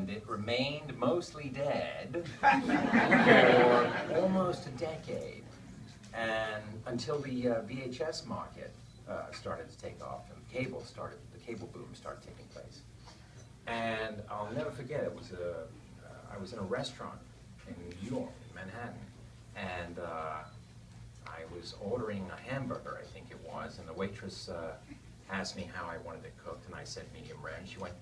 and it remained mostly dead for almost a decade, and until the VHS market started to take off, and the cable boom started taking place. And I'll never forget, I was in a restaurant in New York, in Manhattan, and I was ordering a hamburger, I think it was, and the waitress asked me how I wanted it cooked, and I said medium rare, and she went,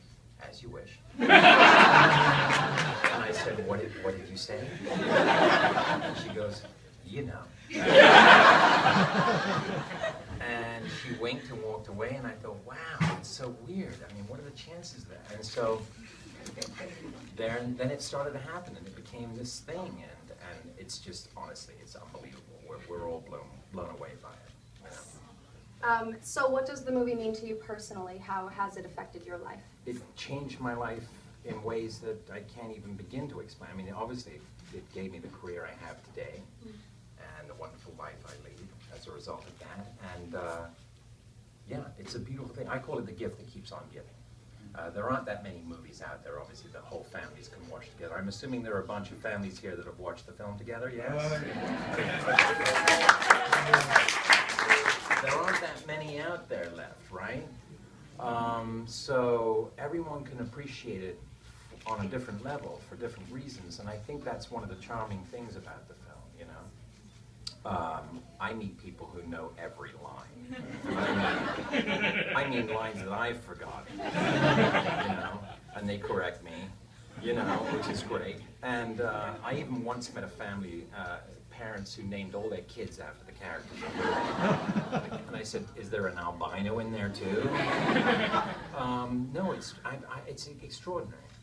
"As you wish." And I said, what did you say? And she goes, "You know." And she winked and walked away, and I thought, wow, it's so weird. I mean, what are the chances there? And so then it started to happen, and it became this thing, and it's just, honestly, it's unbelievable. We're all blown away by it. You know? So what does the movie mean to you personally? How has it affected your life? It changed my life in ways that I can't even begin to explain. I mean, obviously, it gave me the career I have today, and the wonderful life I lead as a result of that. And yeah, it's a beautiful thing. I call it the gift that keeps on giving. There aren't that many movies out there, obviously, that whole families can watch together. I'm assuming there are a bunch of families here that have watched the film together, yes? There aren't that many out there left, right? So everyone can appreciate it on a different level for different reasons, and I think that's one of the charming things about the film, you know? I meet people who know every line. I mean lines that I've forgotten, you know, and they correct me, you know, which is great. And I even once met a family, parents who named all their kids after the characters. And I said, "Is there an albino in there too?" No, it's an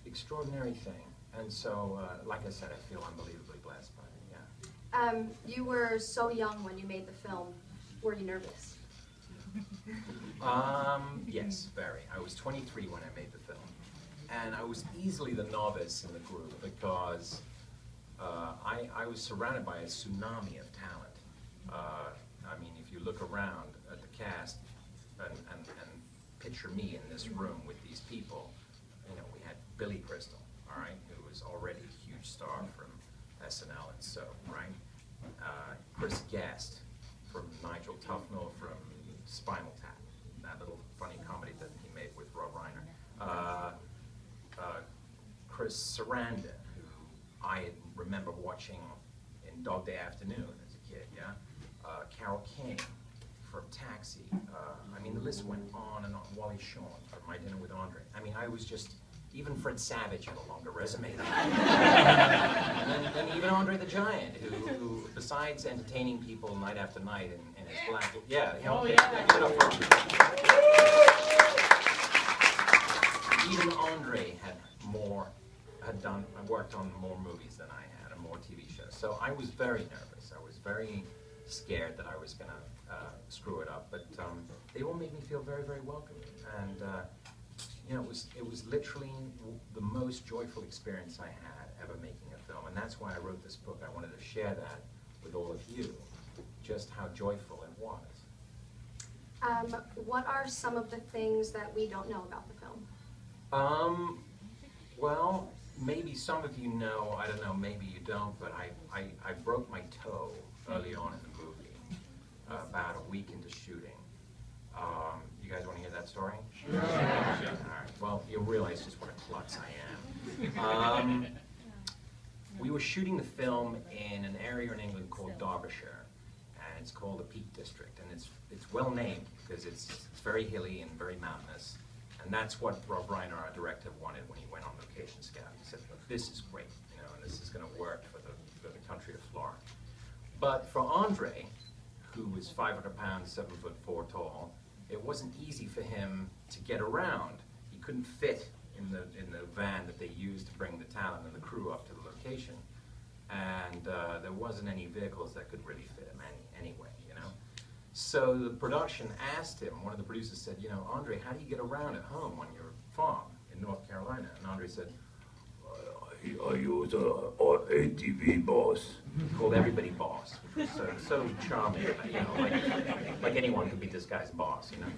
extraordinary thing. And so, like I said, I feel unbelievably blessed by it. Yeah. You were so young when you made the film. Were you nervous? Yes, very. I was 23 when I made the film, and I was easily the novice in the group because I was surrounded by a tsunami of talent. I mean, if you look around at the cast and picture me in this room with these people, you know, we had Billy Crystal, all right, who was already a huge star from SNL and so, right? Chris Guest from Nigel Tufnell from Spinal Tap, that little funny comedy that he made with Rob Reiner. Chris Sarandon, who I remember watching in Dog Day Afternoon as a kid, yeah? Carole King from Taxi. I mean, the list went on and on. Wally Shawn from My Dinner with Andre. I mean, I was just, even Fred Savage had a longer resume than I did. And then even Andre the Giant, who besides entertaining people night after night in his black, yeah, you know, give it up for him. Even Andre had worked on more movies than I had, and more TV shows. So I was very nervous. I was very scared that I was going to screw it up. But they all made me feel very, very welcome. And you know, it was literally the most joyful experience I had ever making a film. And that's why I wrote this book. I wanted to share that with all of you, just how joyful it was. What are some of the things that we don't know about the film? Well, maybe some of you know, I don't know, maybe you don't, but I broke my toe early on in the movie, about a week into shooting. You guys want to hear that story? Sure. All right. Well, you'll realize just what a klutz I am. We were shooting the film in an area in England called Derbyshire, and it's called the Peak District, and it's well named because it's very hilly and very mountainous, and that's what Rob Reiner, our director, wanted when he went on location scout. He said, "Look, this is great, you know, and this is going to work for the country of Florida." But for Andre, who was 500 pounds, 7'4" tall, it wasn't easy for him to get around. He couldn't fit in the van that they used to bring the talent and the crew up to the location, and there wasn't any vehicles that could really fit him anyway, you know. So the production asked him. One of the producers said, "You know, Andre, how do you get around at home on your farm in North Carolina?" And Andre said, "I use a ATV boss." He called everybody boss, which was so charming, you know, like anyone could be this guy's boss, you know.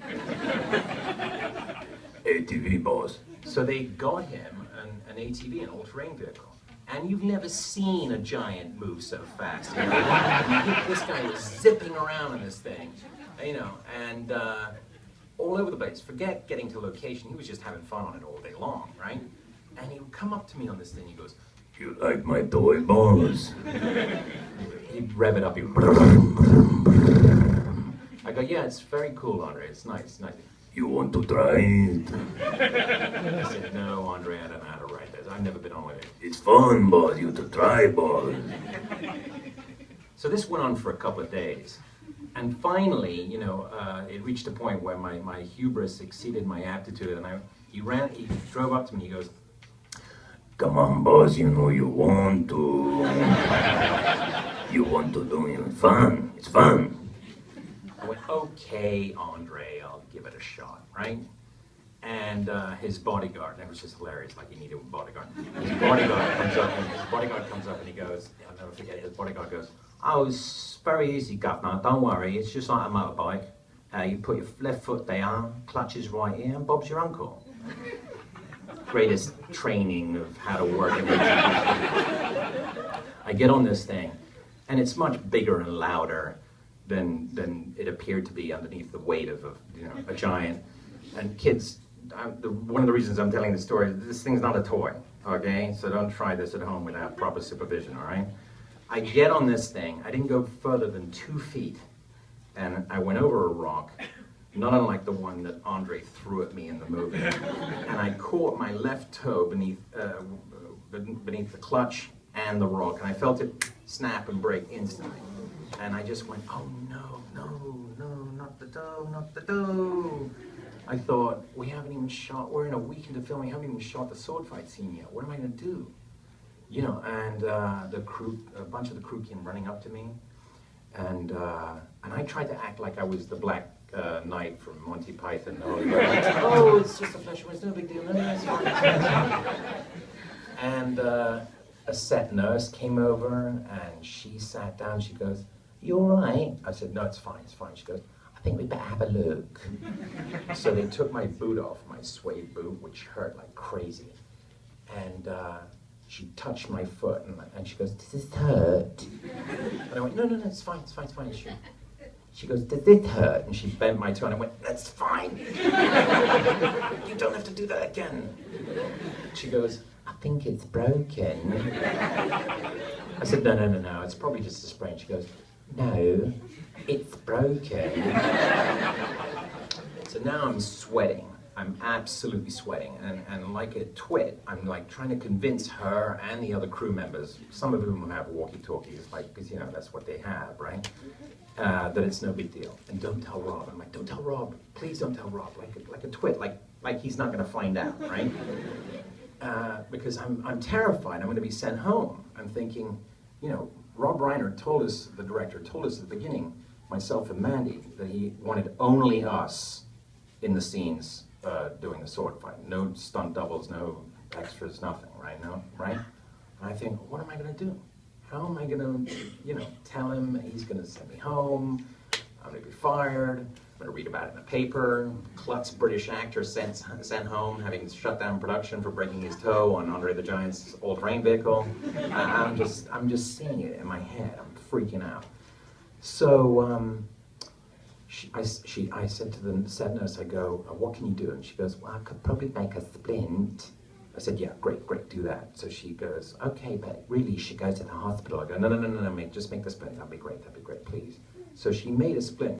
ATV boss. So they got him, and an ATV, an all-terrain vehicle. And you've never seen a giant move so fast. You know? This guy was zipping around in this thing, you know, and all over the place. Forget getting to location. He was just having fun on it all day long, right? And he would come up to me on this thing. He goes, "You like my toy balls?" He'd rev it up. He'd I go, "Yeah, it's very cool, Andre. It's nice, nice." "You want to try it?" I said, "No, Andre, I don't know how to ride this. I've never been on it." "It's fun, boss. You to try, boss." So this went on for a couple of days. And finally, you know, it reached a point where my hubris exceeded my aptitude, and he drove up to me, he goes, "Come on, boss, you know you want to. You want to do it. It's fun. It's fun." I went, "Okay, Andre, I'll give it a shot," right? And his bodyguard, that was just hilarious, like he needed a bodyguard. His bodyguard comes up and he goes, I'll never forget, his bodyguard goes, "Oh, it's very easy, governor, don't worry, it's just like a motorbike. You put your left foot there, clutch is right here, and Bob's your uncle." Greatest training of how to work an ATV. I get on this thing, and it's much bigger and louder than it appeared to be underneath the weight of a giant. And kids, one of the reasons I'm telling this story is this thing's not a toy, okay? So don't try this at home without proper supervision, all right? I get on this thing, I didn't go further than 2 feet, and I went over a rock, not unlike the one that Andre threw at me in the movie. And I caught my left toe beneath the clutch and the rock, and I felt it snap and break instantly. And I just went, "Oh no, no, no, not the toe, not the toe." I thought, we're in a week into filming, we haven't even shot the sword fight scene yet. What am I gonna do? You know, and a bunch of the crew came running up to me, and I tried to act like I was the Black Knight from Monty Python. "Oh, it's just a flesh wound, it's no big deal, no, it's fine." And a set nurse came over, and she sat down, she goes, "You all right?" I said, "No, it's fine, it's fine." She goes, "I think we better have a look." So they took my boot off, my suede boot, which hurt like crazy. And she touched my foot, and she goes, "Does this hurt?" And I went, "No, no, no, it's fine, it's fine, it's fine." She goes, "Does this hurt?" And she bent my toe, and I went, "That's fine. You don't have to do that again." She goes, "I think it's broken." I said, "No, no, no, no, it's probably just a sprain." She goes, "No, it's broken." So now I'm sweating. I'm absolutely sweating, and like a twit, I'm like trying to convince her and the other crew members, some of whom have walkie-talkies, like, because you know, that's what they have, right? That it's no big deal. And don't tell Rob. I'm like, "Don't tell Rob. Please don't tell Rob." Like a twit, like he's not gonna find out, right? Because I'm terrified. I'm gonna be sent home. I'm thinking, you know, Rob Reiner told us, the director told us at the beginning, myself and Mandy, that he wanted only us in the scenes doing the sword fight. No stunt doubles, no extras, nothing, right? No, right? And I think, what am I gonna do? How am I gonna, you know, tell him he's gonna send me home? I'm gonna be fired. I'm gonna read about it in the paper. Klutz, British actor, sent home, having shut down production for breaking his toe on Andre the Giant's all-terrain vehicle. I'm just seeing it in my head. I'm freaking out. So I said to the set nurse, I go, "What can you do?" And she goes, "Well, I could probably make a splint." I said, "Yeah, great, do that." So she goes, "Okay, but really you should go to the hospital." I go, No, mate, just make the splint. That'd be great, please." So she made a splint.